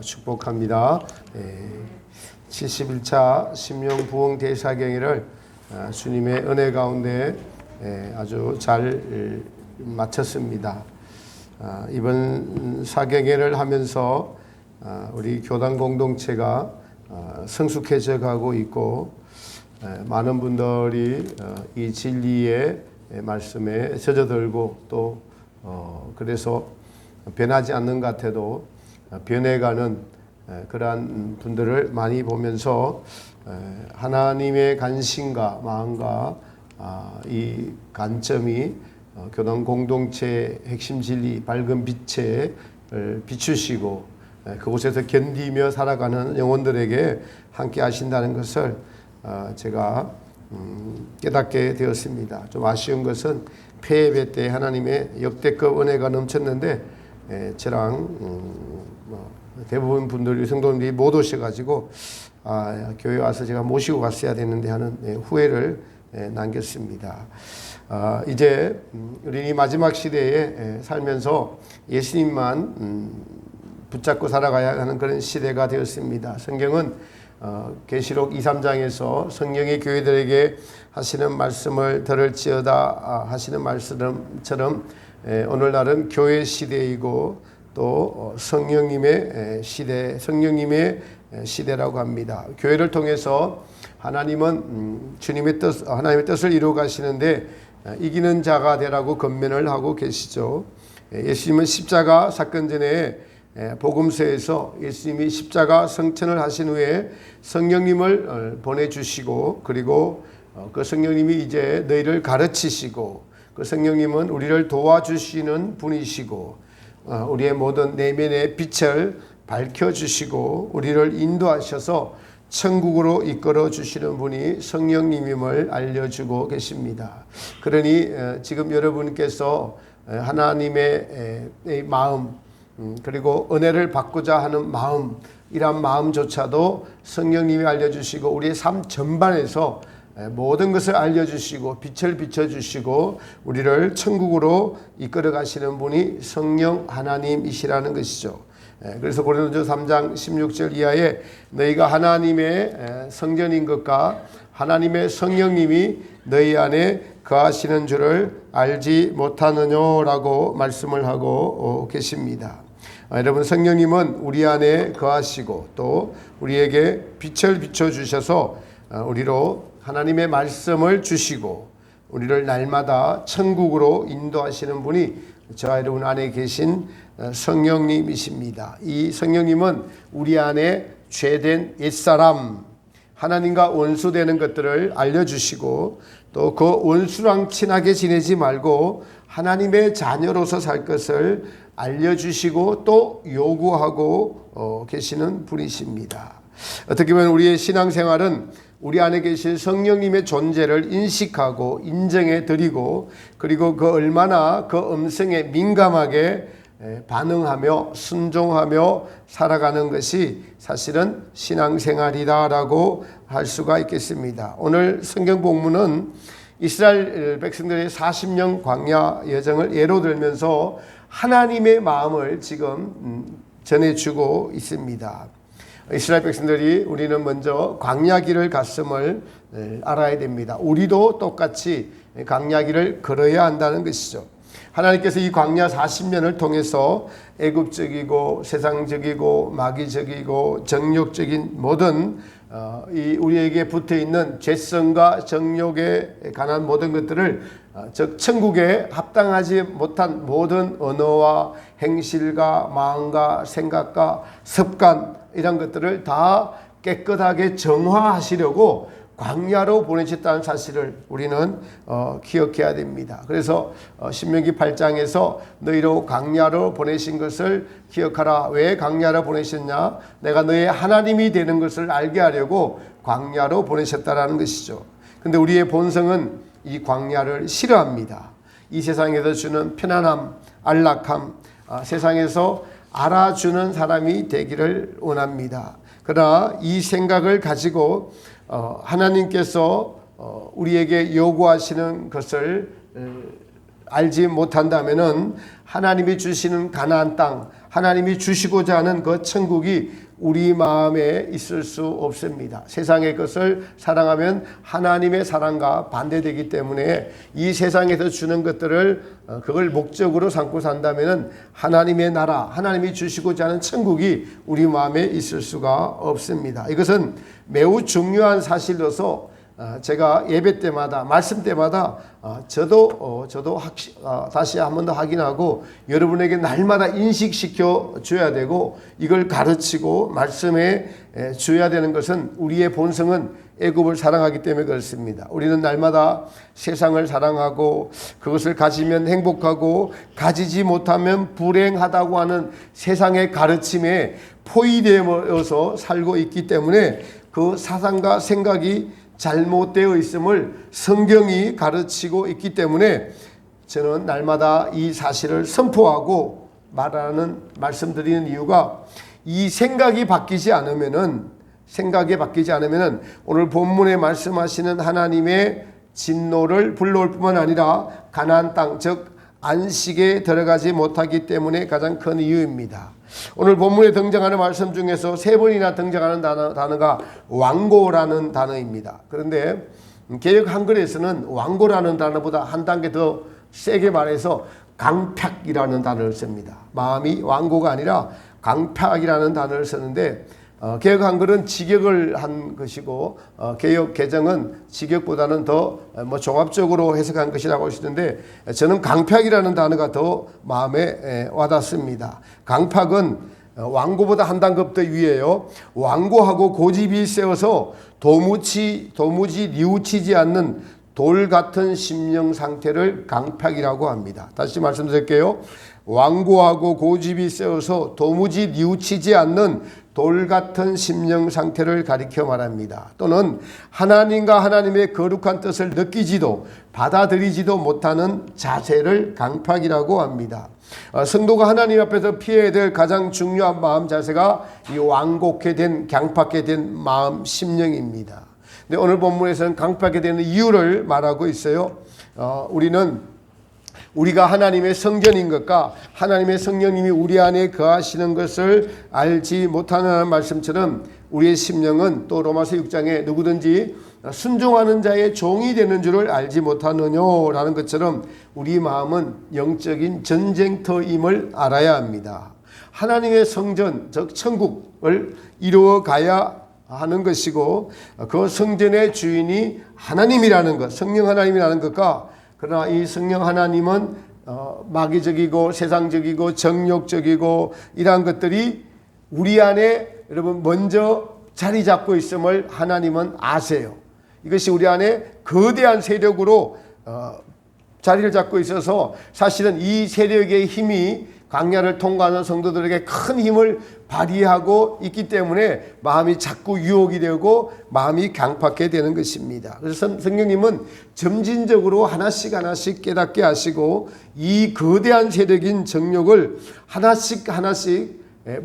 축복합니다. 71차 심령 부흥 대사경회를 주님의 은혜 가운데 아주 잘 마쳤습니다. 이번 사경회를 하면서 우리 교단 공동체가 성숙해져 가고 있고 많은 분들이 이 진리의 말씀에 젖어들고 또 그래서 변하지 않는 것 같아도 변해가는 그러한 분들을 많이 보면서 하나님의 관심과 마음과 이 관점이 교단 공동체의 핵심 진리 밝은 빛에 비추시고 그곳에서 견디며 살아가는 영혼들에게 함께 하신다는 것을 제가 깨닫게 되었습니다. 좀 아쉬운 것은 폐예배 때 하나님의 역대급 은혜가 넘쳤는데 저랑 대부분 분들이 성도님들이 못 오셔가지고 교회 와서 제가 모시고 갔어야 되는데 하는 후회를 남겼습니다. 이제 우리 이 마지막 시대에 살면서 예수님만 붙잡고 살아가야 하는 그런 시대가 되었습니다. 성경은 계시록 2, 3장에서 성령이 교회들에게 하시는 말씀을 들을지어다 하시는 말씀처럼 오늘날은 교회 시대이고 또 성령님의 시대, 성령님의 시대라고 합니다. 교회를 통해서 하나님은 주님의 뜻, 하나님의 뜻을 이루어 가시는데 이기는 자가 되라고 권면을 하고 계시죠. 예수님은 십자가 사건 전에 복음서에서 예수님이 십자가 성천을 하신 후에 성령님을 보내주시고 그리고 그 성령님이 이제 너희를 가르치시고 그 성령님은 우리를 도와주시는 분이시고 우리의 모든 내면의 빛을 밝혀주시고 우리를 인도하셔서 천국으로 이끌어 주시는 분이 성령님임을 알려주고 계십니다. 그러니 지금 여러분께서 하나님의 마음 그리고 은혜를 받고자 하는 마음 이런 마음조차도 성령님이 알려주시고 우리의 삶 전반에서 모든 것을 알려주시고 빛을 비춰주시고 우리를 천국으로 이끌어 가시는 분이 성령 하나님이시라는 것이죠. 그래서 고린도전서 3장 16절 이하에 너희가 하나님의 성전인 것과 하나님의 성령님이 너희 안에 거하시는 줄을 알지 못하느냐라고 말씀을 하고 계십니다. 여러분 성령님은 우리 안에 거하시고 또 우리에게 빛을 비춰주셔서 우리로 하나님의 말씀을 주시고 우리를 날마다 천국으로 인도하시는 분이 저와 여러분 안에 계신 성령님이십니다. 이 성령님은 우리 안에 죄된 옛사람 하나님과 원수되는 것들을 알려주시고 또 그 원수랑 친하게 지내지 말고 하나님의 자녀로서 살 것을 알려주시고 또 요구하고 계시는 분이십니다. 어떻게 보면 우리의 신앙생활은 우리 안에 계신 성령님의 존재를 인식하고 인정해 드리고 그리고 그 얼마나 그 음성에 민감하게 반응하며 순종하며 살아가는 것이 사실은 신앙생활이다라고 할 수가 있겠습니다. 오늘 성경 본문은 이스라엘 백성들의 40년 광야 여정을 예로 들면서 하나님의 마음을 지금 전해주고 있습니다. 이스라엘 백성들이 우리는 먼저 광야길을 갔음을 알아야 됩니다. 우리도 똑같이 광야길을 걸어야 한다는 것이죠. 하나님께서 이 광야 40년을 통해서 애굽적이고 세상적이고 마귀적이고 정욕적인 모든 이 우리에게 붙어있는 죄성과 정욕에 관한 모든 것들을 즉 천국에 합당하지 못한 모든 언어와 행실과 마음과 생각과 습관 이런 것들을 다 깨끗하게 정화하시려고 광야로 보내셨다는 사실을 우리는 기억해야 됩니다. 그래서 신명기 8장에서 너희로 광야로 보내신 것을 기억하라. 왜 광야로 보내셨냐? 내가 너의 하나님이 되는 것을 알게 하려고 광야로 보내셨다라는 것이죠. 근데 우리의 본성은 이 광야를 싫어합니다. 이 세상에서 주는 편안함, 안락함, 세상에서 알아주는 사람이 되기를 원합니다. 그러나 이 생각을 가지고 하나님께서 우리에게 요구하시는 것을 알지 못한다면은 하나님이 주시는 가나안 땅, 하나님이 주시고자 하는 그 천국이 우리 마음에 있을 수 없습니다. 세상의 것을 사랑하면 하나님의 사랑과 반대되기 때문에 이 세상에서 주는 것들을 그걸 목적으로 삼고 산다면은 하나님의 나라, 하나님이 주시고자 하는 천국이 우리 마음에 있을 수가 없습니다. 이것은 매우 중요한 사실로서 제가 예배 때마다 말씀 때마다 저도 다시 한 번 더 확인하고 여러분에게 날마다 인식시켜 줘야 되고 이걸 가르치고 말씀에 줘야 되는 것은 우리의 본성은 애굽을 사랑하기 때문에 그렇습니다. 우리는 날마다 세상을 사랑하고 그것을 가지면 행복하고 가지지 못하면 불행하다고 하는 세상의 가르침에 포위되어서 살고 있기 때문에 그 사상과 생각이 잘못되어 있음을 성경이 가르치고 있기 때문에 저는 날마다 이 사실을 선포하고 말씀드리는 이유가 이 생각이 바뀌지 않으면은 오늘 본문에 말씀하시는 하나님의 진노를 불러올 뿐만 아니라 가나안 땅 즉 안식에 들어가지 못하기 때문에 가장 큰 이유입니다. 오늘 본문에 등장하는 말씀 중에서 3번이나 등장하는 단어가 완고라는 단어입니다. 그런데 개역 한글에서는 완고라는 단어보다 한 단계 더 세게 말해서 강팍이라는 단어를 씁니다. 마음이 완고가 아니라 강팍이라는 단어를 쓰는데 개역 한글은 직역을 한 것이고 개역 개정은 직역보다는 더 종합적으로 해석한 것이라고 하시는데 저는 강팍이라는 단어가 더 마음에 와닿습니다. 강팍은 완고보다 한 단급 더 위에요. 완고하고 고집이 세어서 도무지 뉘우치지 않는 돌 같은 심령 상태를 강팍이라고 합니다. 다시 말씀드릴게요. 완고하고 고집이 세어서 도무지 뉘우치지 않는 돌 같은 심령 상태를 가리켜 말합니다. 또는 하나님과 하나님의 거룩한 뜻을 느끼지도 받아들이지도 못하는 자세를 강팍이라고 합니다. 성도가 하나님 앞에서 피해야 될 가장 중요한 마음 자세가 이 완곡해 된 강팍해 된 마음 심령입니다. 근데 오늘 본문에서는 강팍해 되는 이유를 말하고 있어요. 우리가 하나님의 성전인 것과 하나님의 성령님이 우리 안에 거하시는 것을 알지 못하는 말씀처럼 우리의 심령은 또 로마서 6장에 누구든지 순종하는 자의 종이 되는 줄을 알지 못하느냐라는 것처럼 우리 마음은 영적인 전쟁터임을 알아야 합니다. 하나님의 성전 즉 천국을 이루어 가야 하는 것이고 그 성전의 주인이 하나님이라는 것, 성령 하나님이라는 것과 그러나 이 성령 하나님은 마귀적이고 세상적이고 정욕적이고 이러한 것들이 우리 안에 여러분 먼저 자리 잡고 있음을 하나님은 아세요. 이것이 우리 안에 거대한 세력으로 자리를 잡고 있어서 사실은 이 세력의 힘이 광야를 통과하는 성도들에게 큰 힘을 발휘하고 있기 때문에 마음이 자꾸 유혹이 되고 마음이 강팍하게 되는 것입니다. 그래서 성령님은 점진적으로 하나씩 깨닫게 하시고 이 거대한 세력인 정욕을 하나씩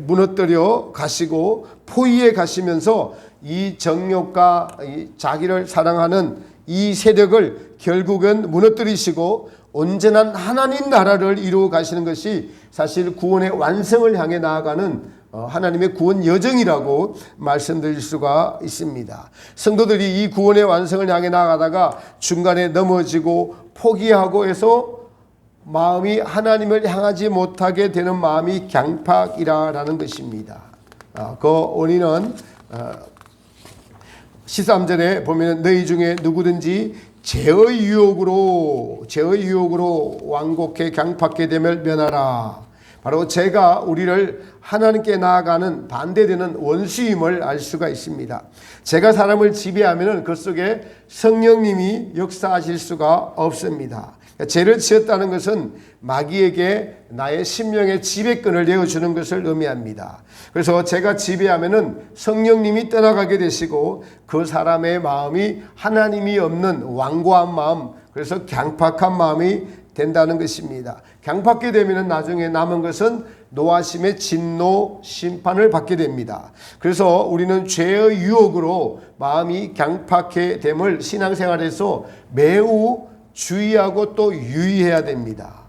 무너뜨려 가시고 포위해 가시면서 이 정욕과 이 자기를 사랑하는 이 세력을 결국은 무너뜨리시고 온전한 하나님 나라를 이루어 가시는 것이 사실 구원의 완성을 향해 나아가는 하나님의 구원 여정이라고 말씀드릴 수가 있습니다. 성도들이 이 구원의 완성을 향해 나아가다가 중간에 넘어지고 포기하고 해서 마음이 하나님을 향하지 못하게 되는 마음이 강팍이라는 것입니다. 그 원인은 13절에 보면 너희 중에 누구든지 죄의 유혹으로 완곡해 강팍하게 되면 면하라. 바로 죄가 우리를 하나님께 나아가는 반대되는 원수임을 알 수가 있습니다. 죄가 사람을 지배하면 그 속에 성령님이 역사하실 수가 없습니다. 죄를 지었다는 것은 마귀에게 나의 심령의 지배권을 내어주는 것을 의미합니다. 그래서 죄가 지배하면은 성령님이 떠나가게 되시고 그 사람의 마음이 하나님이 없는 완고한 마음, 그래서 강팍한 마음이 된다는 것입니다. 강팍하게 되면 나중에 남은 것은 노하심의 진노 심판을 받게 됩니다. 그래서 우리는 죄의 유혹으로 마음이 강팍해 됨을 신앙생활에서 매우 주의하고 또 유의해야 됩니다.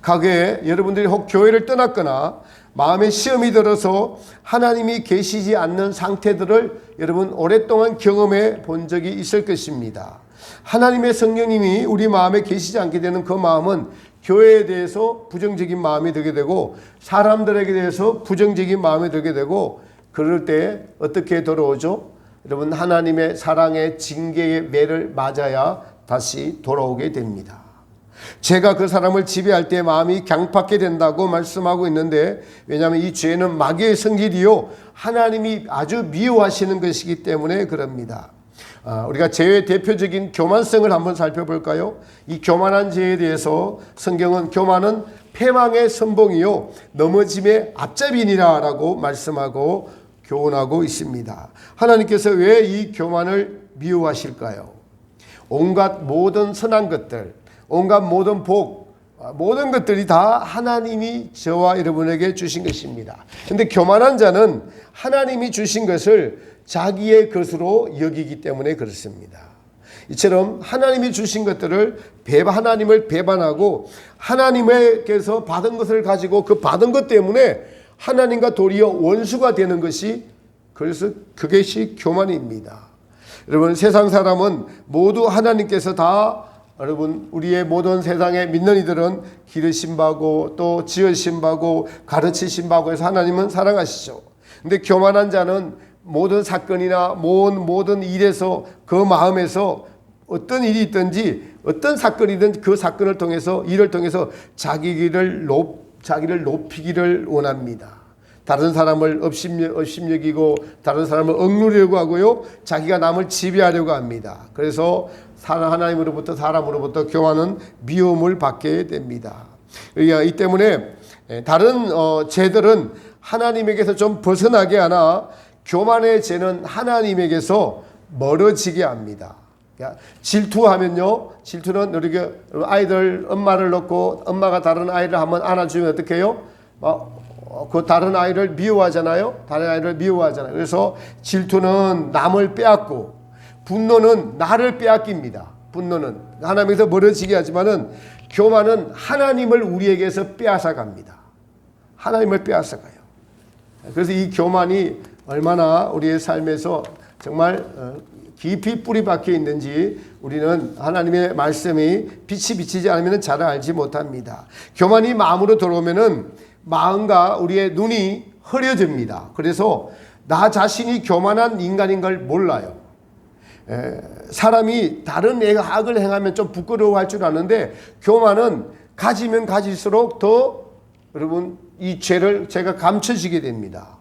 과거에 여러분들이 혹 교회를 떠났거나 마음에 시험이 들어서 하나님이 계시지 않는 상태들을 여러분 오랫동안 경험해 본 적이 있을 것입니다. 하나님의 성령님이 우리 마음에 계시지 않게 되는 그 마음은 교회에 대해서 부정적인 마음이 들게 되고 사람들에게 대해서 부정적인 마음이 들게 되고 그럴 때 어떻게 돌아오죠? 여러분 하나님의 사랑의 징계의 매를 맞아야 다시 돌아오게 됩니다. 제가 그 사람을 지배할 때 마음이 강팍게 된다고 말씀하고 있는데 왜냐하면 이 죄는 마귀의 성질이요 하나님이 아주 미워하시는 것이기 때문에 그럽니다. 우리가 죄의 대표적인 교만성을 한번 살펴볼까요? 이 교만한 죄에 대해서 성경은 교만은 패망의 선봉이요 넘어짐의 앞잡이니라 라고 말씀하고 교훈하고 있습니다. 하나님께서 왜 이 교만을 미워하실까요? 온갖 모든 선한 것들 온갖 모든 복, 모든 것들이 다 하나님이 저와 여러분에게 주신 것입니다. 그런데 교만한 자는 하나님이 주신 것을 자기의 것으로 여기기 때문에 그렇습니다. 이처럼 하나님이 주신 것들을 하나님을 배반하고 하나님께서 받은 것을 가지고 그 받은 것 때문에 하나님과 도리어 원수가 되는 것이 그래서 그것이 교만입니다. 여러분 세상 사람은 모두 하나님께서 다 여러분 우리의 모든 세상에 믿는 이들은 기르신 바고 또 지으신 바고 가르치신 바고 해서 하나님은 사랑하시죠. 근데 교만한 자는 모든 사건이나 모든 일에서 그 마음에서 어떤 일이 있든지 어떤 사건이든 그 사건을 통해서 일을 통해서 자기를 높이기를 원합니다. 다른 사람을 업심여기고 다른 사람을 억누르려고 하고요. 자기가 남을 지배하려고 합니다. 그래서 하나님으로부터 사람으로부터 교만은 미움을 받게 됩니다. 이 때문에 다른 죄들은 하나님에게서 좀 벗어나게 하나 교만의 죄는 하나님에게서 멀어지게 합니다. 질투하면요. 질투는 우리가 아이들 엄마를 놓고 엄마가 다른 아이를 한번 안아주면 어떻게 해요? 그 다른 아이를 미워하잖아요. 다른 아이를 미워하잖아요. 그래서 질투는 남을 빼앗고 분노는 나를 빼앗깁니다. 분노는 하나님에서 멀어지게 하지만은 교만은 하나님을 우리에게서 빼앗아 갑니다. 하나님을 빼앗아 가요. 그래서 이 교만이 얼마나 우리의 삶에서 정말 깊이 뿌리 박혀 있는지 우리는 하나님의 말씀이 빛이 비치지 않으면 잘 알지 못합니다. 교만이 마음으로 들어오면은 마음과 우리의 눈이 흐려집니다. 그래서 나 자신이 교만한 인간인 걸 몰라요. 사람이 다른 악을 행하면 좀 부끄러워할 줄 아는데 교만은 가지면 가질수록 더 여러분 이 죄가 감춰지게 됩니다.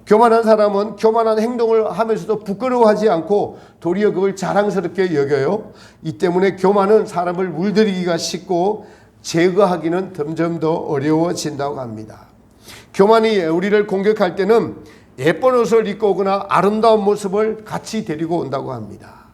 교만한 사람은 교만한 행동을 하면서도 부끄러워하지 않고 도리어 그걸 자랑스럽게 여겨요. 이 때문에 교만은 사람을 물들이기가 쉽고 제거하기는 점점 더 어려워진다고 합니다. 교만이 우리를 공격할 때는 예쁜 옷을 입고 오거나 아름다운 모습을 같이 데리고 온다고 합니다.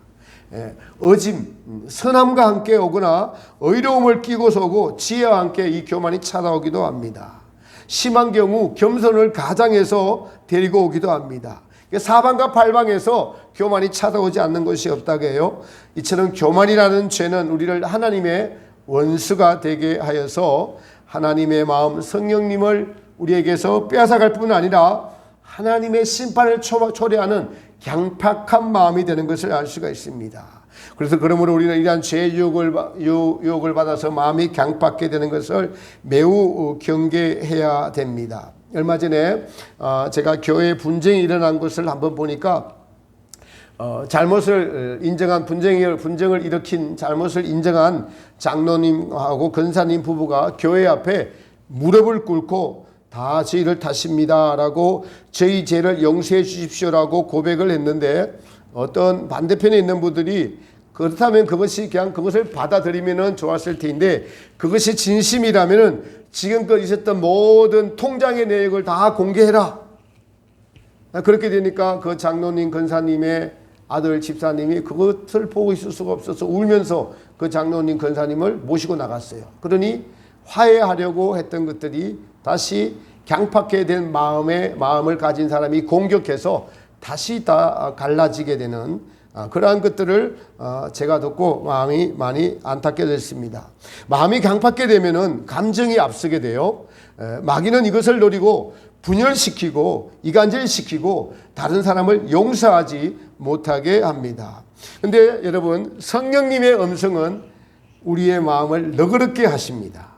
선함과 함께 오거나 의로움을 끼고서 오고 지혜와 함께 이 교만이 찾아오기도 합니다. 심한 경우 겸손을 가장해서 데리고 오기도 합니다. 사방과 팔방에서 교만이 찾아오지 않는 것이 없다고 해요. 이처럼 교만이라는 죄는 우리를 하나님의 원수가 되게 하여서 하나님의 마음 성령님을 우리에게서 빼앗아갈 뿐 아니라 하나님의 심판을 초래하는 강팍한 마음이 되는 것을 알 수가 있습니다. 그래서 그러므로 우리는 이러한 죄의 유혹을 받아서 마음이 강팍게 되는 것을 매우 경계해야 됩니다. 얼마 전에 제가 교회 분쟁이 일어난 것을 한번 보니까 잘못을 인정한 분쟁을 일으킨 잘못을 인정한 장로님하고 권사님 부부가 교회 앞에 무릎을 꿇고 다 저희를 탓입니다 라고 저희 죄를 용서해 주십시오라고 고백을 했는데 어떤 반대편에 있는 분들이 그렇다면 그것을 받아들이면 좋았을 텐데 그것이 진심이라면 지금껏 있었던 모든 통장의 내역을 다 공개해라. 그렇게 되니까 그 장로님 권사님의 아들 집사님이 그것을 보고 있을 수가 없어서 울면서 그 장로님 권사님을 모시고 나갔어요. 그러니 화해하려고 했던 것들이 다시 강팍해 된 마음을 가진 사람이 공격해서 다시 다 갈라지게 되는 그러한 것들을 제가 듣고 마음이 많이 안타깝게 됐습니다. 마음이 강팍게 되면은 감정이 앞서게 돼요. 마귀는 이것을 노리고 분열시키고 이간질시키고 다른 사람을 용서하지 못하게 합니다. 근데 여러분, 성령님의 음성은 우리의 마음을 너그럽게 하십니다.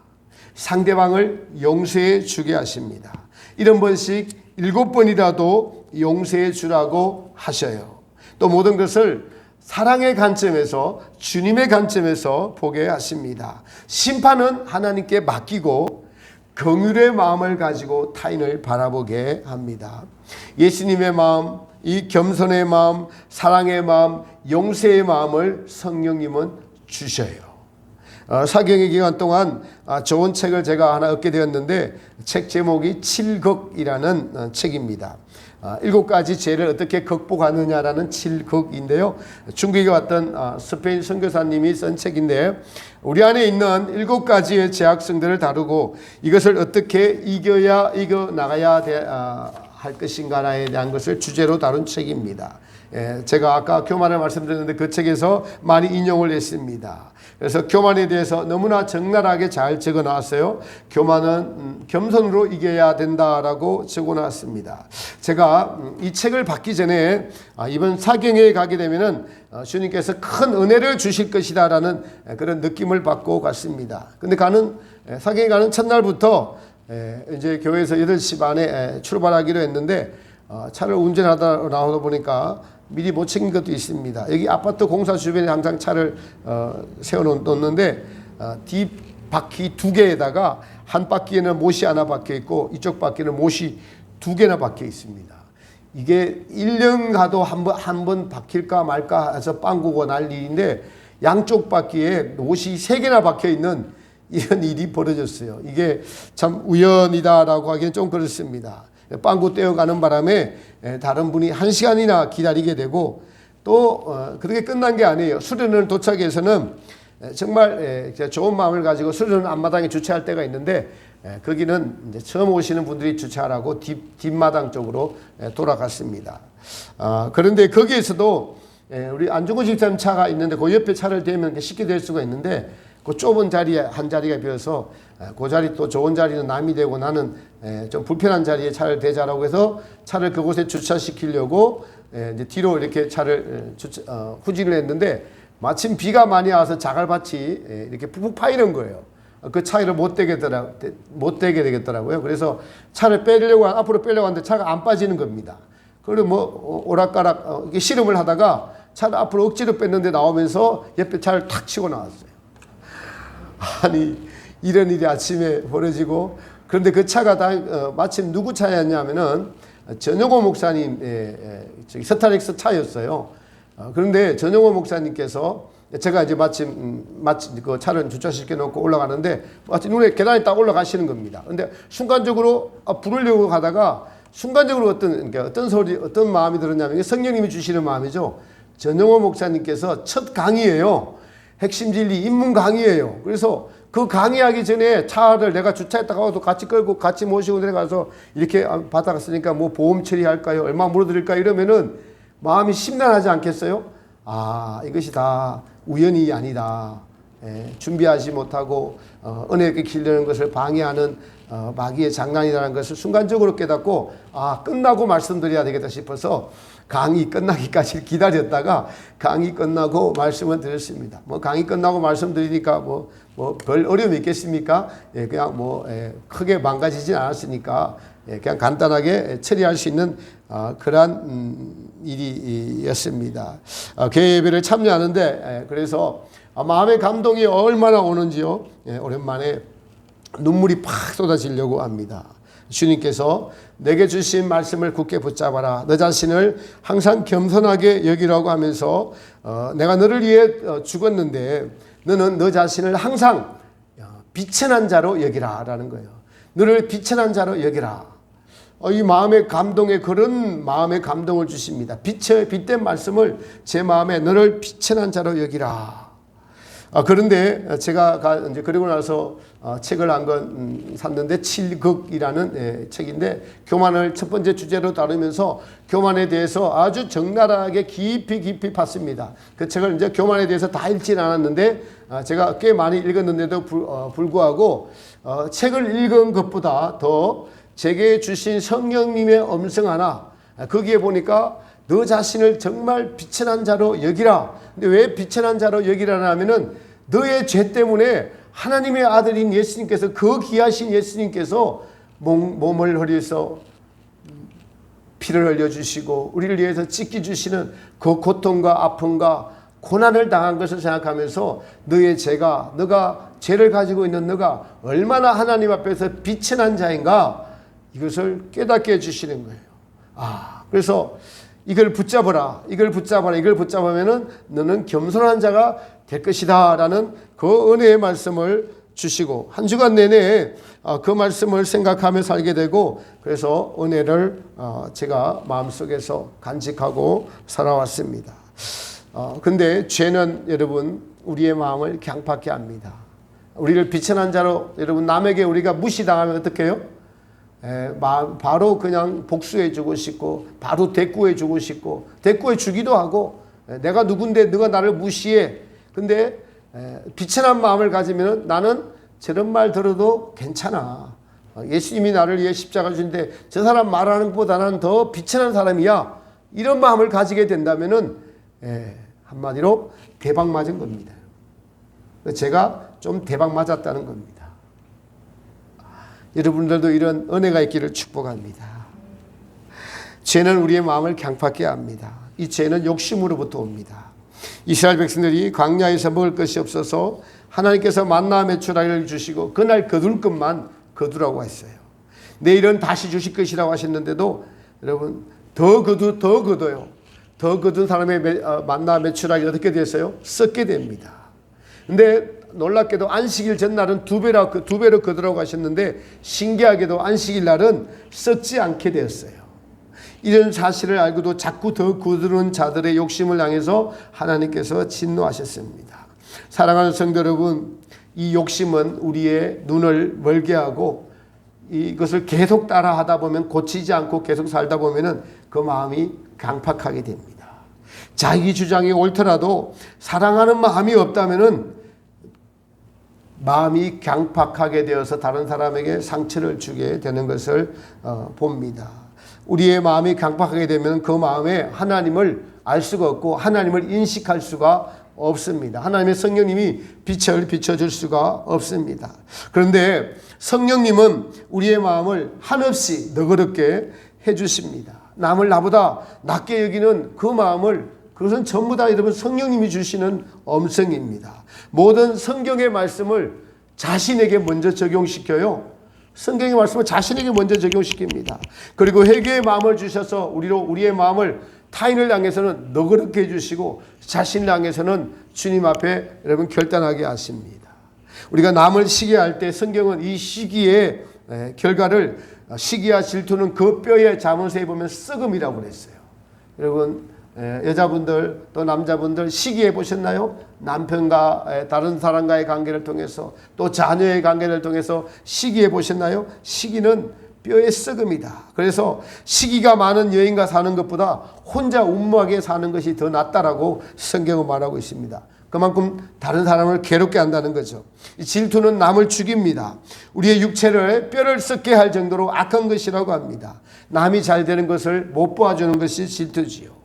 상대방을 용서해 주게 하십니다. 70번씩 7번이라도 용서해 주라고 하셔요. 또 모든 것을 사랑의 관점에서, 주님의 관점에서 보게 하십니다. 심판은 하나님께 맡기고 긍휼의 마음을 가지고 타인을 바라보게 합니다. 예수님의 마음, 이 겸손의 마음, 사랑의 마음, 용서의 마음을 성령님은 주셔요. 사경의 기간 동안 좋은 책을 제가 하나 얻게 되었는데, 책 제목이 칠극이라는 책입니다. 7가지 죄를 어떻게 극복하느냐라는 7극인데요. 중국에 왔던 스페인 선교사님이 쓴 책인데, 우리 안에 있는 7가지의 죄악성들을 다루고 이것을 어떻게 이겨나가야 할 것인가에 대한 것을 주제로 다룬 책입니다. 제가 아까 교만을 말씀드렸는데 그 책에서 많이 인용을 했습니다. 그래서 교만에 대해서 너무나 적나라하게 잘 적어 놨어요. 교만은 겸손으로 이겨야 된다라고 적어 놨습니다. 제가 이 책을 받기 전에 이번 사경회에 가게 되면은 주님께서 큰 은혜를 주실 것이다라는 그런 느낌을 받고 갔습니다. 근데 사경회 가는 첫날부터 이제 교회에서 8시 반에 출발하기로 했는데, 차를 운전하다 나오다 보니까 미리 못 챙긴 것도 있습니다. 여기 아파트 공사 주변에 항상 차를 세워놓는데, 뒷바퀴 2개에다가 한 바퀴에는 못이 하나 박혀 있고 이쪽 바퀴는 못이 2개나 박혀 있습니다. 이게 1년 가도 한 번 박힐까 말까 해서 빵구고 날 일인데, 양쪽 바퀴에 못이 3개나 박혀 있는 이런 일이 벌어졌어요. 이게 참 우연이다라고 하기는 좀 그렇습니다. 빵구 떼어가는 바람에 다른 분이 1시간이나 기다리게 되고, 또 그렇게 끝난 게 아니에요. 수련을 도착해서는 정말 좋은 마음을 가지고 수련 앞마당에 주차할 때가 있는데, 거기는 이제 처음 오시는 분들이 주차하라고 뒷마당 쪽으로 돌아갔습니다. 그런데 거기에서도 우리 안중근 집사님 차가 있는데 그 옆에 차를 대면 쉽게 될 수가 있는데, 그 좁은 자리에 한 자리가 비어서 그 자리, 또 좋은 자리는 남이 되고 나는 좀 불편한 자리에 차를 대자라고 해서 차를 그곳에 주차시키려고 이제 뒤로 이렇게 차를 후진을 했는데, 마침 비가 많이 와서 자갈밭이 이렇게 푹푹 파이는 거예요. 그 차를 못 대게 되겠더라고요. 그래서 차를 앞으로 빼려고 하는데 차가 안 빠지는 겁니다. 그리고 뭐 오락가락 이렇게 씨름을 하다가 차를 앞으로 억지로 뺐는데 나오면서 옆에 차를 탁 치고 나왔어요. 아니, 이런 일이 아침에 벌어지고, 그런데 그 차가 마침 누구 차였냐면은 전용호 목사님 스타렉스 차였어요. 그런데 전용호 목사님께서, 제가 이제 마침 그 차를 주차시켜 놓고 올라가는데 마침 눈에 계단에 딱 올라가시는 겁니다. 근데 순간적으로 부르려고 가다가 순간적으로 어떤 마음이 들었냐면, 성령님이 주시는 마음이죠. 전용호 목사님께서 첫 강의예요. 핵심 진리 입문 강의예요. 그래서 그 강의하기 전에 차를 내가 주차했다가 같이 끌고 같이 모시고 내려가서 이렇게 받아갔으니까 뭐 보험 처리할까요? 얼마 물어드릴까요? 이러면은 마음이 심란하지 않겠어요? 이것이 다 우연이 아니다. 준비하지 못하고 은혜에 기르는 것을 방해하는 마귀의 장난이라는 것을 순간적으로 깨닫고, 끝나고 말씀드려야 되겠다 싶어서 강의 끝나기까지 기다렸다가 강의 끝나고 말씀을 드렸습니다. 뭐 강의 끝나고 말씀드리니까 뭐 별 어려움이 있겠습니까? 그냥 크게 망가지진 않았으니까 그냥 간단하게 처리할 수 있는 그러한 일이었습니다. 교회 예배를 참여하는데, 그래서 마음의 감동이 얼마나 오는지요. 오랜만에 눈물이 팍 쏟아지려고 합니다. 주님께서 내게 주신 말씀을 굳게 붙잡아라. 너 자신을 항상 겸손하게 여기라고 하면서 내가 너를 위해 죽었는데 너는 너 자신을 항상 비천한 자로 여기라 라는 거예요. 너를 비천한 자로 여기라. 이 마음의 감동에 그런 마음의 감동을 주십니다. 빛된 말씀을 제 마음에 너를 비천한 자로 여기라. 그런데 제가 이제 그리고 나서 책을 한 권 샀는데 칠극이라는 책인데 교만을 첫 번째 주제로 다루면서 교만에 대해서 아주 적나라하게 깊이 팠습니다. 그 책을 이제 교만에 대해서 다 읽지는 않았는데 제가 꽤 많이 읽었는데도 불구하고 책을 읽은 것보다 더 제게 주신 성령님의 음성 하나, 거기에 보니까 너 자신을 정말 비천한 자로 여기라. 근데 왜 비천한 자로 여기라 하면은 너의 죄 때문에 하나님의 아들인 예수님께서, 그 귀하신 예수님께서 몸을 흘려서 피를 흘려주시고 우리를 위해서 찢겨주시는 그 고통과 아픔과 고난을 당한 것을 생각하면서 너의 죄가, 너가 죄를 가지고 있는 너가 얼마나 하나님 앞에서 비천한 자인가, 이것을 깨닫게 해주시는 거예요. 그래서 이걸 붙잡아라. 이걸 붙잡으면은 너는 겸손한 자가 될 것이다 라는 그 은혜의 말씀을 주시고, 한 주간 내내 그 말씀을 생각하며 살게 되고, 그래서 은혜를 제가 마음속에서 간직하고 살아왔습니다. 근데 죄는 여러분 우리의 마음을 강팍게 합니다. 우리를 비천한 자로, 여러분 남에게 우리가 무시당하면 어떻게 해요? 바로 그냥 복수해 주고 싶고, 바로 대꾸해 주고 싶고, 대꾸해 주기도 하고, 내가 누군데 너가 나를 무시해. 근데 비천한 마음을 가지면 나는 저런 말 들어도 괜찮아. 예수님이 나를 위해 십자가 주신데 저 사람 말하는 것보다는 더 비천한 사람이야. 이런 마음을 가지게 된다면은 한마디로 대박 맞은 겁니다. 제가 좀 대박 맞았다는 겁니다. 여러분들도 이런 은혜가 있기를 축복합니다. 죄는 우리의 마음을 강팍게 합니다. 이 죄는 욕심으로부터 옵니다. 이스라엘 백성들이 광야에서 먹을 것이 없어서 하나님께서 만나 메추라기를 주시고 그날 거둘 것만 거두라고 했어요. 내일은 다시 주실 것이라고 하셨는데도 여러분 더 거둬요. 더 거둔 사람의 만나 메추라기가 어떻게 됐어요? 썩게 됩니다. 근데 놀랍게도 안식일 전날은 두 배로 거두라고 하셨는데 신기하게도 안식일 날은 썩지 않게 되었어요. 이런 사실을 알고도 자꾸 더 거두는 자들의 욕심을 향해서 하나님께서 진노하셨습니다. 사랑하는 성도 여러분, 이 욕심은 우리의 눈을 멀게 하고 이것을 계속 따라 하다 보면, 고치지 않고 계속 살다 보면은 그 마음이 강팍하게 됩니다. 자기 주장이 옳더라도 사랑하는 마음이 없다면은 마음이 강팍하게 되어서 다른 사람에게 상처를 주게 되는 것을 봅니다. 우리의 마음이 강팍하게 되면 그 마음에 하나님을 알 수가 없고 하나님을 인식할 수가 없습니다. 하나님의 성령님이 빛을 비춰줄 수가 없습니다. 그런데 성령님은 우리의 마음을 한없이 너그럽게 해주십니다. 남을 나보다 낮게 여기는 그 마음을, 그것은 전부 다 여러분 성령님이 주시는 음성입니다. 모든 성경의 말씀을 자신에게 먼저 적용시켜요. 성경의 말씀을 자신에게 먼저 적용시킵니다. 그리고 회개의 마음을 주셔서 우리의 마음을 타인을 향해서는 너그럽게 해주시고 자신을 향해서는 주님 앞에 여러분 결단하게 하십니다. 우리가 남을 시기할 때 성경은 이 시기의 결과를, 시기와 질투는 그 뼈에 자문서에 보면 썩음이라고 그랬어요. 여러분 여자분들 또 남자분들 시기해 보셨나요? 남편과 다른 사람과의 관계를 통해서 또 자녀의 관계를 통해서 시기해 보셨나요? 시기는 뼈의 썩음이다. 그래서 시기가 많은 여인과 사는 것보다 혼자 운무하게 사는 것이 더 낫다라고 성경은 말하고 있습니다. 그만큼 다른 사람을 괴롭게 한다는 거죠. 이 질투는 남을 죽입니다. 우리의 육체를 뼈를 썩게 할 정도로 악한 것이라고 합니다. 남이 잘 되는 것을 못 보아주는 것이 질투지요.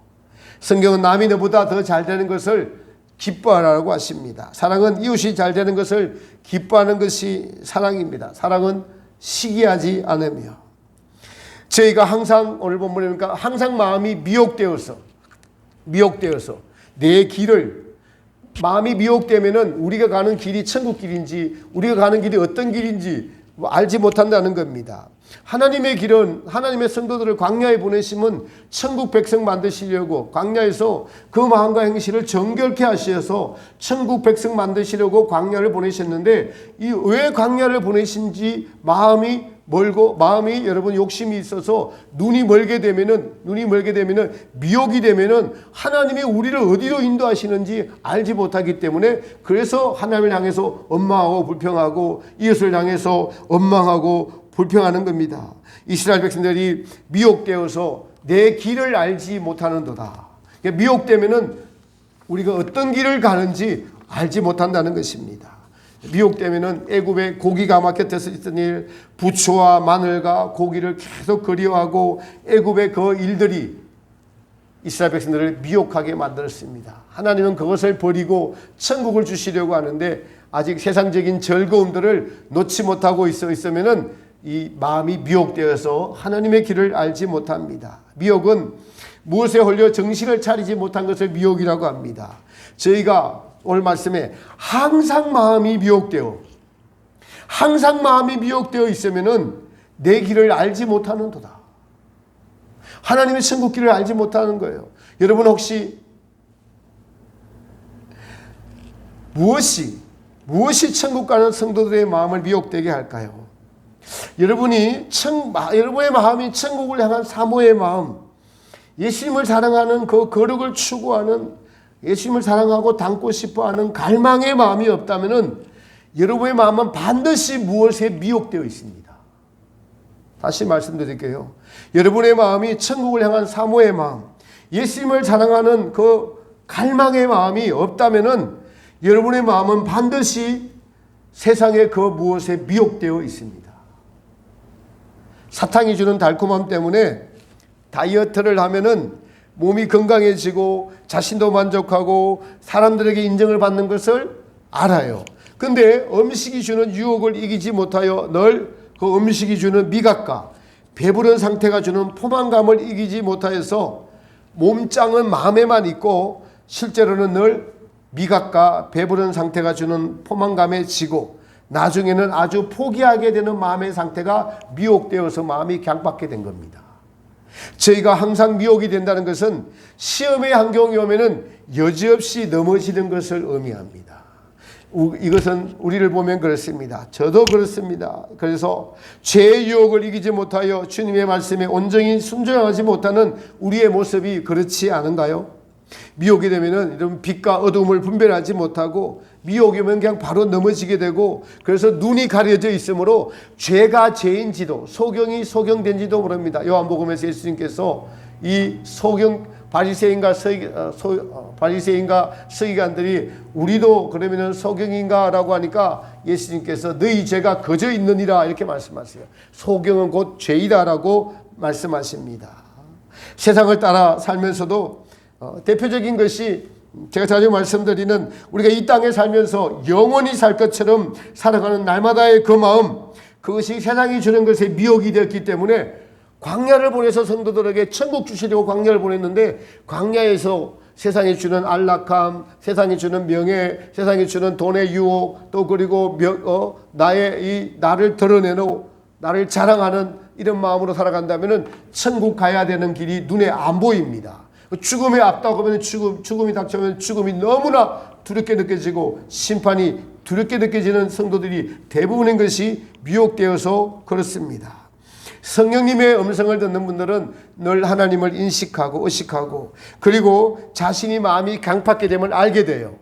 성경은 남이 너보다 더 잘 되는 것을 기뻐하라고 하십니다. 사랑은 이웃이 잘 되는 것을 기뻐하는 것이 사랑입니다. 사랑은 시기하지 않으며, 저희가 항상 오늘 본문에 보니까 항상 마음이 미혹되어서 내 길을, 마음이 미혹되면은 우리가 가는 길이 천국 길인지 우리가 가는 길이 어떤 길인지 알지 못한다는 겁니다. 하나님의 길은, 하나님의 성도들을 광야에 보내심은 천국 백성 만드시려고, 광야에서 그 마음과 행실을 정결케 하셔서 천국 백성 만드시려고 광야를 보내셨는데, 이 왜 광야를 보내신지 마음이 멀고 마음이 여러분 욕심이 있어서 눈이 멀게 되면은 미혹이 되면은 하나님이 우리를 어디로 인도하시는지 알지 못하기 때문에 그래서 하나님을 향해서 원망하고 불평하고 이웃을 향해서 원망하고 불평하는 겁니다. 이스라엘 백성들이 미혹되어서 내 길을 알지 못하는도다. 미혹되면은 우리가 어떤 길을 가는지 알지 못한다는 것입니다. 미혹되면은 애굽에 고기가 막혀서 있던 일, 부초와 마늘과 고기를 계속 그리워하고 애굽의 그 일들이 이스라엘 백성들을 미혹하게 만들었습니다. 하나님은 그것을 버리고 천국을 주시려고 하는데 아직 세상적인 즐거움들을 놓지 못하고 있으면은 이 마음이 미혹되어서 하나님의 길을 알지 못합니다. 미혹은 무엇에 홀려 정신을 차리지 못한 것을 미혹이라고 합니다. 저희가 오늘 말씀에 항상 마음이 미혹되어 있으면은 내 길을 알지 못하는도다. 하나님의 천국 길을 알지 못하는 거예요. 여러분 혹시 무엇이 천국 가는 성도들의 마음을 미혹되게 할까요? 여러분의 마음이 천국을 향한 사모의 마음, 예수님을 사랑하는 그 거룩을 추구하는 예수님을 사랑하고 닮고 싶어하는 갈망의 마음이 없다면 여러분의 마음은 반드시 무엇에 미혹되어 있습니다. 다시 말씀드릴게요. 여러분의 마음이 천국을 향한 사모의 마음, 예수님을 사랑하는 그 갈망의 마음이 없다면 여러분의 마음은 반드시 세상의 그 무엇에 미혹되어 있습니다. 사탕이 주는 달콤함 때문에 다이어트를 하면은 몸이 건강해지고 자신도 만족하고 사람들에게 인정을 받는 것을 알아요. 근데 음식이 주는 유혹을 이기지 못하여 늘 그 음식이 주는 미각과 배부른 상태가 주는 포만감을 이기지 못하여서 몸짱은 마음에만 있고 실제로는 늘 미각과 배부른 상태가 주는 포만감에 지고 나중에는 아주 포기하게 되는 마음의 상태가 미혹되어서 마음이 강박하게 된 겁니다. 저희가 항상 미혹이 된다는 것은 시험의 환경이 오면은 여지없이 넘어지는 것을 의미합니다. 이것은 우리를 보면 그렇습니다. 저도 그렇습니다. 그래서 죄의 유혹을 이기지 못하여 주님의 말씀에 온전히 순종하지 못하는 우리의 모습이 그렇지 않은가요? 미혹이 되면은 이런 빛과 어둠을 분별하지 못하고 미혹이 오면 그냥 바로 넘어지게 되고 그래서 눈이 가려져 있으므로 죄가 죄인지도 소경이 소경된지도 모릅니다. 요한복음에서 예수님께서 이 바리새인과 서기관들이 우리도 그러면은 소경인가라고 하니까 예수님께서 너희 죄가 거저 있느니라 이렇게 말씀하세요. 소경은 곧 죄이다라고 말씀하십니다. 세상을 따라 살면서도 대표적인 것이 제가 자주 말씀드리는 우리가 이 땅에 살면서 영원히 살 것처럼 살아가는 날마다의 그 마음, 그것이 세상이 주는 것에 미혹이 되었기 때문에 광야를 보내서 성도들에게 천국 주시려고 광야를 보냈는데 광야에서 세상이 주는 안락함, 세상이 주는 명예, 세상이 주는 돈의 유혹, 또 그리고 나를 드러내고 나를 자랑하는 이런 마음으로 살아간다면 천국 가야 되는 길이 눈에 안 보입니다. 죽음에 앞다가면 죽음이 닥쳐오면 죽음이 너무나 두렵게 느껴지고 심판이 두렵게 느껴지는 성도들이 대부분인 것이 미혹되어서 그렇습니다. 성령님의 음성을 듣는 분들은 늘 하나님을 인식하고 의식하고 그리고 자신이 마음이 강팍하게 되면 알게 돼요.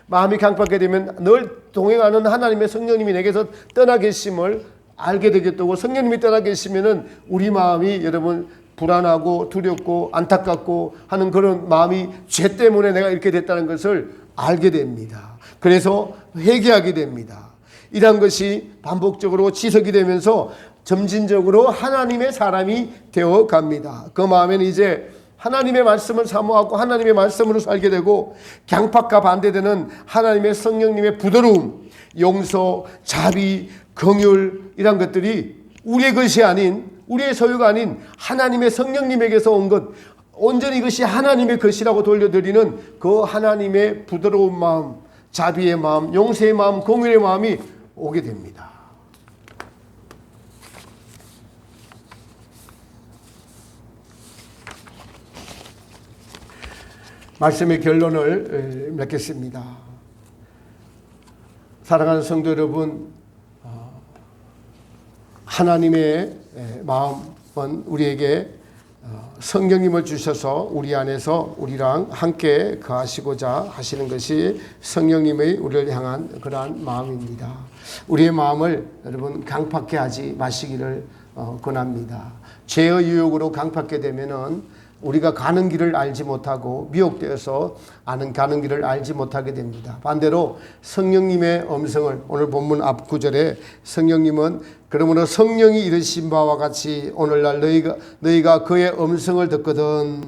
마음이 강팍하게 되면 늘 동행하는 하나님의 성령님이 내게서 떠나 계심을 알게 되겠고 성령님이 떠나 계시면은 우리 마음이 여러분 불안하고 두렵고 안타깝고 하는 그런 마음이 죄 때문에 내가 이렇게 됐다는 것을 알게 됩니다. 그래서 회개하게 됩니다. 이런 것이 반복적으로 지속이 되면서 점진적으로 하나님의 사람이 되어 갑니다. 그 마음에는 이제 하나님의 말씀을 사모하고 하나님의 말씀으로 살게 되고 강팍과 반대되는 하나님의 성령님의 부드러움, 용서, 자비, 긍휼 이런 것들이 우리의 것이 아닌 우리의 소유가 아닌 하나님의 성령님에게서 온 것, 온전히 이것이 하나님의 것이라고 돌려드리는 그 하나님의 부드러운 마음, 자비의 마음, 용서의 마음, 긍휼의 마음이 오게 됩니다. 말씀의 결론을 맺겠습니다. 사랑하는 성도 여러분, 하나님의 마음은 우리에게 성령님을 주셔서 우리 안에서 우리랑 함께 거하시고자 하시는 것이 성령님의 우리를 향한 그러한 마음입니다. 우리의 마음을 여러분 강팍해 하지 마시기를 권합니다. 죄의 유혹으로 강팍하게 되면은 우리가 가는 길을 알지 못하고 미혹되어서 가는 길을 알지 못하게 됩니다. 반대로 성령님의 음성을 오늘 본문 앞 구절에 성령님은 그러므로 성령이 이르신 바와 같이 오늘날 너희가 그의 음성을 듣거든.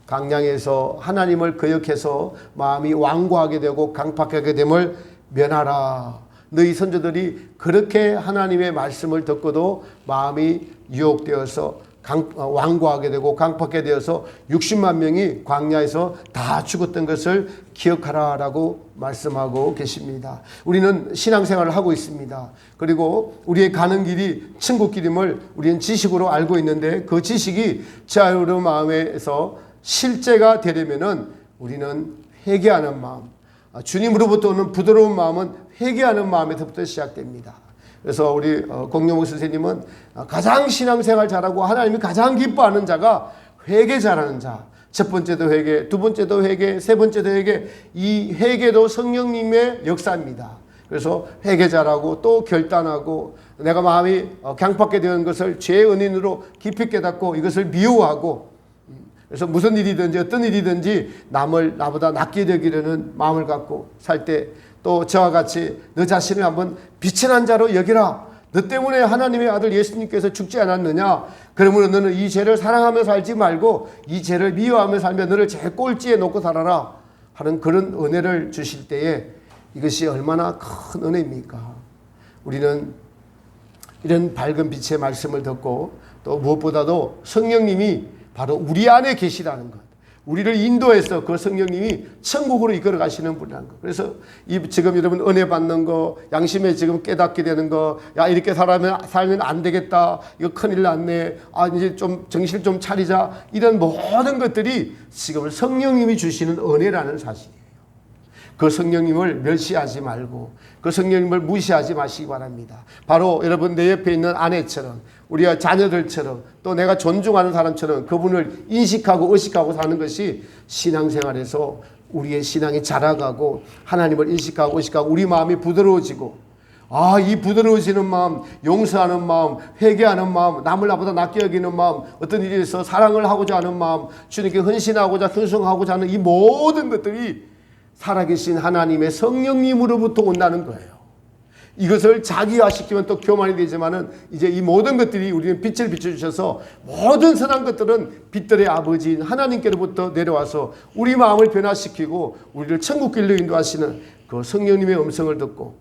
강량에서 하나님을 거역해서 마음이 완고하게 되고 강팍하게 됨을 면하라. 너희 선조들이 그렇게 하나님의 말씀을 듣고도 마음이 유혹되어서 완고하게 되고 강팍하게 되어서 60만 명이 광야에서 다 죽었던 것을 기억하라라고 말씀하고 계십니다. 우리는 신앙생활을 하고 있습니다. 그리고 우리의 가는 길이 천국길임을 우리는 지식으로 알고 있는데 그 지식이 제 여러분 마음에서 실제가 되려면은 우리는 회개하는 마음, 주님으로부터 오는 부드러운 마음은 회개하는 마음에서부터 시작됩니다. 그래서 우리 공룡목 선생님은 가장 신앙생활 잘하고 하나님이 가장 기뻐하는 자가 회개 잘하는 자. 첫 번째도 회개, 두 번째도 회개, 세 번째도 회개. 이 회개도 성령님의 역사입니다. 그래서 회개 잘하고 또 결단하고 내가 마음이 강팍하게 되는 것을 죄의 은인으로 깊이 깨닫고 이것을 미워하고 그래서 무슨 일이든지 어떤 일이든지 남을 나보다 낫게 되기려는 마음을 갖고 살 때 또 저와 같이 너 자신을 한번 빛의 난 자로 여기라. 너 때문에 하나님의 아들 예수님께서 죽지 않았느냐. 그러므로 너는 이 죄를 사랑하며 살지 말고 이 죄를 미워하며 살며 너를 제일 꼴찌에 놓고 살아라 하는 그런 은혜를 주실 때에 이것이 얼마나 큰 은혜입니까. 우리는 이런 밝은 빛의 말씀을 듣고 또 무엇보다도 성령님이 바로 우리 안에 계시다는 것, 우리를 인도해서 그 성령님이 천국으로 이끌어 가시는 분이라는 것. 그래서 지금 여러분 은혜 받는 거, 양심에 지금 깨닫게 되는 거, 야 이렇게 살면 안 되겠다, 이거 큰일 났네, 이제 좀 정신 좀 차리자, 이런 모든 것들이 지금 성령님이 주시는 은혜라는 사실이에요. 그 성령님을 멸시하지 말고 그 성령님을 무시하지 마시기 바랍니다. 바로 여러분 내 옆에 있는 아내처럼 우리가 자녀들처럼 또 내가 존중하는 사람처럼 그분을 인식하고 의식하고 사는 것이 신앙생활에서 우리의 신앙이 자라가고 하나님을 인식하고 의식하고 우리 마음이 부드러워지고 이 부드러워지는 마음, 용서하는 마음, 회개하는 마음, 남을 나보다 낫게 여기는 마음, 어떤 일에 있어서 사랑을 하고자 하는 마음, 주님께 헌신하고자 충성하고자 하는 이 모든 것들이 살아계신 하나님의 성령님으로부터 온다는 거예요. 이것을 자기화시키면 또 교만이 되지만은 이제 이 모든 것들이 우리는 빛을 비춰주셔서 모든 선한 것들은 빛들의 아버지인 하나님께로부터 내려와서 우리 마음을 변화시키고 우리를 천국길로 인도하시는 그 성령님의 음성을 듣고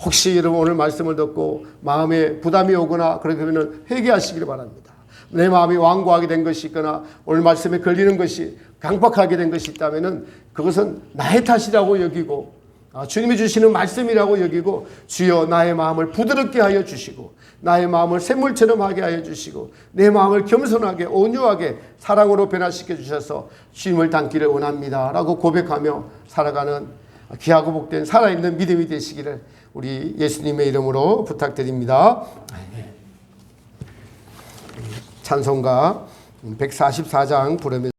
혹시 여러분 오늘 말씀을 듣고 마음에 부담이 오거나 그러면 회개하시기를 바랍니다. 내 마음이 완고하게 된 것이 있거나 오늘 말씀에 걸리는 것이 강박하게 된 것이 있다면 그것은 나의 탓이라고 여기고 주님이 주시는 말씀이라고 여기고 주여 나의 마음을 부드럽게 하여 주시고 나의 마음을 샘물처럼 하게 하여 주시고 내 마음을 겸손하게 온유하게 사랑으로 변화시켜 주셔서 주님을 닮기를 원합니다 라고 고백하며 살아가는 귀하고 복된 살아있는 믿음이 되시기를 우리 예수님의 이름으로 부탁드립니다. 찬송가 144장 부르면서